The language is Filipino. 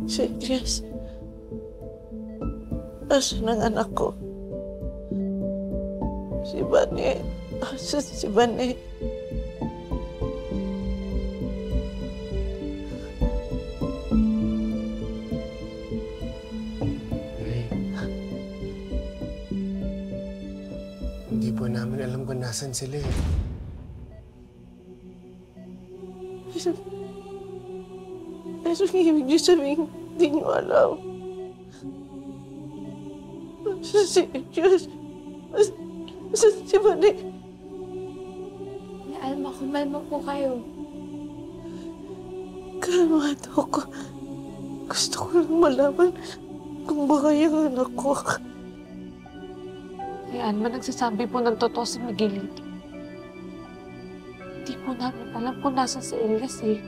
Serious. Asan ang anak ko? Si Bane. Asan si Bane? Nay, hindi po namin alam kung nasan sila eh. Ano ibig niyo sabihin? Hindi niyo alam. Serious. Asan si Bane? Alma, kumalma po kayo. Kalmado ko. Gusto ko lang malaman kung baka yung anak ko. Ay, Alma, nagsasabi po ng totoo si Miguelito. Hindi po namin alam kung nasa si Elias eh.